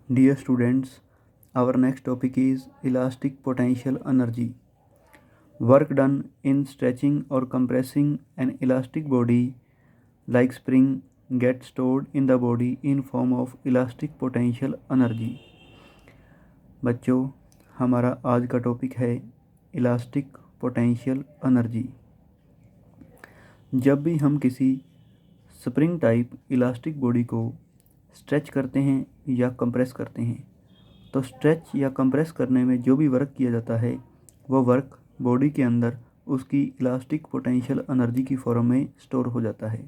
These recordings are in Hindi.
Dear students, our next topic is elastic potential energy. Work done in stretching or compressing an elastic body like spring gets stored in the body in form of elastic potential energy. बच्चों, हमारा आज का टॉपिक है इलास्टिक पोटेंशियल एनर्जी। जब भी हम किसी स्प्रिंग टाइप इलास्टिक बॉडी को स्ट्रेच करते हैं या कंप्रेस करते हैं, तो स्ट्रेच या कंप्रेस करने में जो भी वर्क किया जाता है वो वर्क बॉडी के अंदर उसकी इलास्टिक पोटेंशियल एनर्जी की फॉर्म में स्टोर हो जाता है।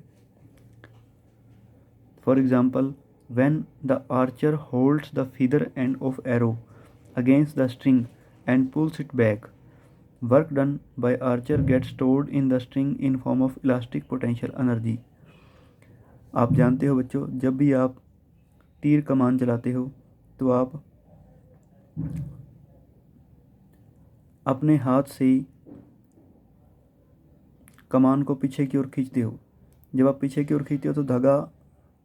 For example, when the archer holds the feather end of arrow against the string and pulls it back, work done by archer gets stored in the string in form of elastic potential energy. आप जानते हो बच्चों, जब भी आप तीर कमान चलाते हो तो आप अपने हाथ से कमान को पीछे की ओर खींचते हो। जब आप पीछे की ओर खींचते हो तो धागा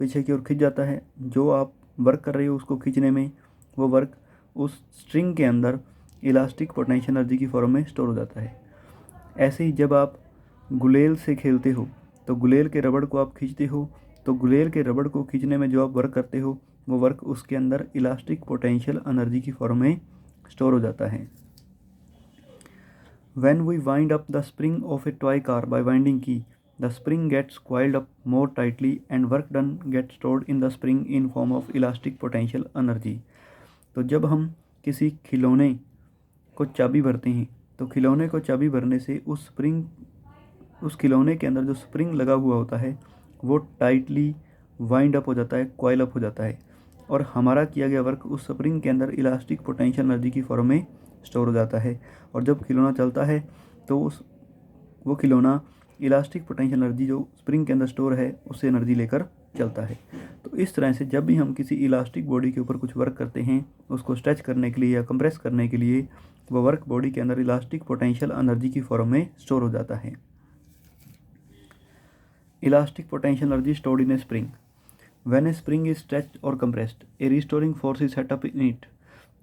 पीछे की ओर खींच जाता है। जो आप वर्क कर रहे हो उसको खींचने में वो वर्क उस स्ट्रिंग के अंदर इलास्टिक पोटेंशियल एनर्जी की फॉर्म में स्टोर हो जाता है। ऐसे ही जब आप गुलेल से खेलते हो तो गुलेल के रबड़ को आप खींचते हो, तो गुलेल के रबड़ को खींचने में जो आप वर्क करते हो वो वर्क उसके अंदर इलास्टिक पोटेंशियल एनर्जी की फॉर्म में स्टोर हो जाता है। When we wind up the spring of a toy car by winding key, the spring gets coiled up more tightly and work done gets stored in the spring in form of elastic potential energy. तो जब हम किसी खिलौने को चाबी भरते हैं तो खिलौने को चाबी भरने से उस खिलौने के अंदर जो स्प्रिंग लगा हुआ होता है वो टाइटली वाइंड अप हो जाता है, कॉइल अप हो जाता है, और हमारा किया गया वर्क उस स्प्रिंग के अंदर इलास्टिक पोटेंशियल एनर्जी की फॉर्म में स्टोर हो जाता है। और जब खिलौना चलता है तो वो खिलौना इलास्टिक पोटेंशियल एनर्जी जो स्प्रिंग के अंदर स्टोर है उससे एनर्जी लेकर चलता है। तो इस तरह से जब भी हम किसी इलास्टिक बॉडी के ऊपर कुछ वर्क करते हैं उसको स्ट्रेच करने के लिए या कंप्रेस करने के लिए वो वर्क बॉडी के अंदर इलास्टिक पोटेंशियल एनर्जी की फॉर्म में स्टोर हो जाता है। Elastic potential energy stored in a spring. When a spring is stretched और compressed, a restoring force is set up in it.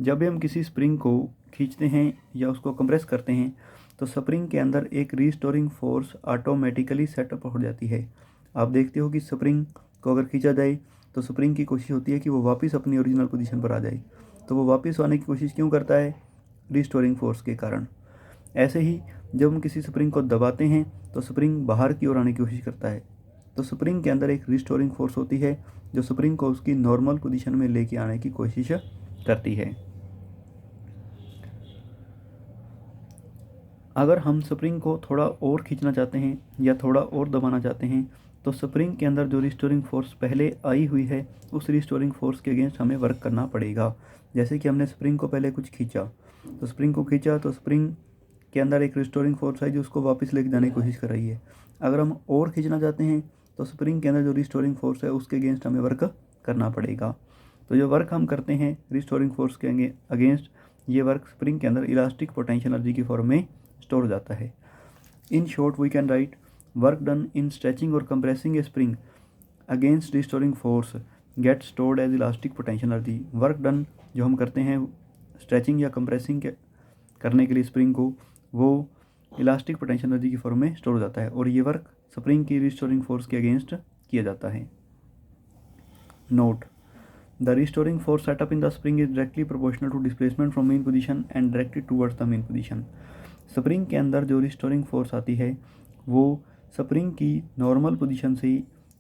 जब भी हम किसी स्प्रिंग को खींचते हैं या उसको कंप्रेस करते हैं तो स्प्रिंग के अंदर एक रिस्टोरिंग फोर्स ऑटोमेटिकली सेटअप हो जाती है। आप देखते हो कि स्प्रिंग को अगर खींचा जाए तो स्प्रिंग की कोशिश होती है कि वो वापस अपनी ओरिजिनल पोजीशन पर आ जाए। तो वो वापस आने की कोशिश क्यों करता है? रिस्टोरिंग फोर्स के कारण। ऐसे ही जब हम किसी स्प्रिंग को दबाते हैं तो स्प्रिंग बाहर की ओर आने की कोशिश करता है। तो स्प्रिंग के अंदर एक रिस्टोरिंग फोर्स होती है जो स्प्रिंग को उसकी नॉर्मल पोजीशन में लेके आने की कोशिश करती है। अगर हम स्प्रिंग को थोड़ा और खींचना चाहते हैं या थोड़ा और दबाना चाहते हैं तो स्प्रिंग के अंदर जो रिस्टोरिंग फोर्स पहले आई हुई है उस रिस्टोरिंग फोर्स के अगेंस्ट हमें वर्क करना पड़ेगा। जैसे कि हमने स्प्रिंग को पहले कुछ खींचा, तो स्प्रिंग को खींचा तो स्प्रिंग के अंदर एक रिस्टोरिंग फोर्स है जो उसको वापस लेके जाने की कोशिश कर रही है। अगर हम और खींचना चाहते हैं तो स्प्रिंग के अंदर जो रिस्टोरिंग फोर्स है उसके अगेंस्ट हमें वर्क करना पड़ेगा। तो जो वर्क हम करते हैं रिस्टोरिंग फोर्स के अगेंस्ट, ये वर्क स्प्रिंग के अंदर इलास्टिक पोटेंशियल एनर्जी की फॉर्म में स्टोर हो जाता है। In short we can write work done in stretching और compressing a spring against restoring force get stored as elastic potential energy. Work done जो हम करते हैं स्ट्रेचिंग या कंप्रेसिंग करने के लिए स्प्रिंग को, वो इलास्टिक पोटेंशियल एनर्जी की फॉर्म में स्टोर हो जाता है और ये वर्क स्प्रिंग की रिस्टोरिंग फोर्स के अगेंस्ट किया जाता है। Note: The restoring force set up in the spring is directly proportional to displacement from mean position and directed towards the mean position. Spring के अंदर जो रिस्टोरिंग फोर्स आती है वो स्प्रिंग की नॉर्मल पोजीशन से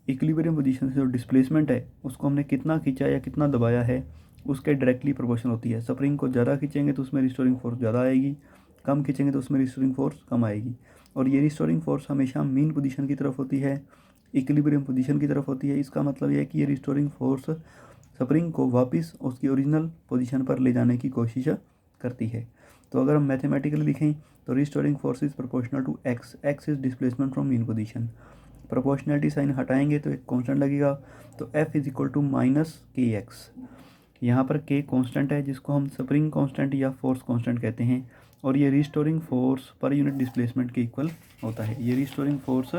इक्विलिब्रियम पोजीशन से जो डिस्प्लेसमेंट है उसको हमने कितना खींचा या कितना दबाया है उसके डायरेक्टली प्रोपोर्शनल होती है। स्प्रिंग को ज़्यादा खींचेंगे तो उसमें रिस्टोरिंग फोर्स ज़्यादा आएगी, कम खींचेंगे तो उसमें रिस्टोरिंग फोर्स कम आएगी। और ये रिस्टोरिंग फोर्स हमेशा मीन पोजीशन की तरफ होती है, इक्विलिब्रियम पोजीशन की तरफ होती है। इसका मतलब यह है कि ये रिस्टोरिंग फोर्स स्प्रिंग को वापस उसकी ओरिजिनल पोजीशन पर ले जाने की कोशिश करती है। तो अगर हम मैथमेटिकली लिखें तो restoring force is proportional to x. X is displacement from mean position. Proportionality sign हटाएंगे तो एक कांस्टेंट लगेगा, तो F is equal to minus k x. यहाँ पर के कांस्टेंट है जिसको हम स्प्रिंग कांस्टेंट या फोर्स कांस्टेंट कहते हैं, और ये restoring force per unit displacement के इक्वल होता है। ये restoring force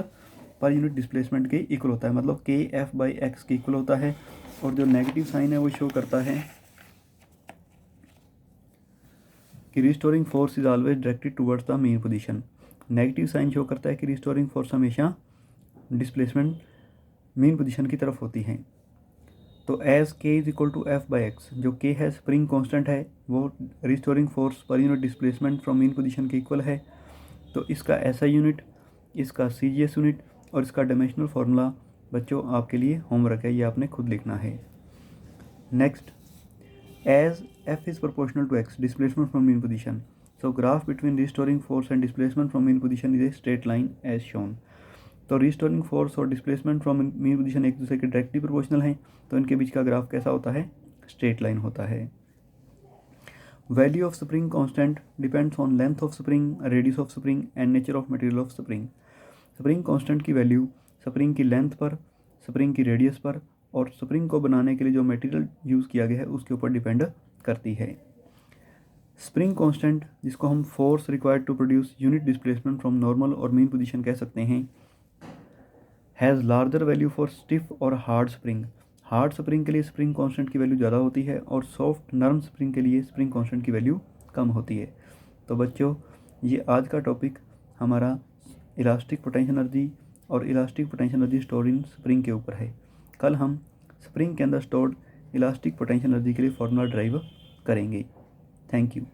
per unit displacement के इक्वल होता है, मतलब के F बाई एक्स के इक्वल होता है। और जो नेगेटिव साइन है वो शो करता है कि restoring force is always directed towards the mean position. Negative sign show करता है कि रिस्टोरिंग फोर्स हमेशा डिस्प्लेसमेंट मेन पोजीशन की तरफ होती हैं। तो as k is equal to F by x, जो के है स्प्रिंग कांस्टेंट है, वो restoring force per unit displacement from mean position के इक्वल है। तो इसका एसआई यूनिट, इसका सीजीएस यूनिट और इसका डायमेंशनल फार्मूला बच्चों आपके लिए होमवर्क है, ये आपने खुद लिखना है। Next, as F is proportional to x displacement from mean position, so graph between restoring force and displacement from mean position is a straight line as shown. तो रिस्टोरिंग फोर्स और डिस्प्लेसमेंट फ्रॉम मेन पोजीशन एक दूसरे के डायरेक्टली प्रोपोर्शनल हैं, तो इनके बीच का ग्राफ कैसा होता है? स्ट्रेट लाइन होता है। Value of spring constant depends on length of spring, radius of spring and nature of material of spring. Spring constant की वैल्यू स्प्रिंग की लेंथ पर, स्प्रिंग की रेडियस पर और स्प्रिंग को बनाने के लिए जो मटेरियल यूज़ किया गया है उसके ऊपर डिपेंड करती है। स्प्रिंग कांस्टेंट, जिसको हम force required to produce unit displacement from normal और मेन पोजीशन कह सकते हैं, has larger value for stiff और हार्ड स्प्रिंग। हार्ड स्प्रिंग के लिए स्प्रिंग कांस्टेंट की वैल्यू ज़्यादा होती है और सॉफ्ट नर्म स्प्रिंग के लिए स्प्रिंग कांस्टेंट की वैल्यू कम होती है। तो बच्चों, ये आज का टॉपिक हमारा इलास्टिक पोटेंशियल एनर्जी और इलास्टिक पोटेंशियल एनर्जी स्टोर्ड इन स्प्रिंग के ऊपर है। कल हम स्प्रिंग के अंदर स्टोर्ड इलास्टिक पोटेंशियल एनर्जी के लिए फॉर्मूला ड्राइव करेंगे। Thank you.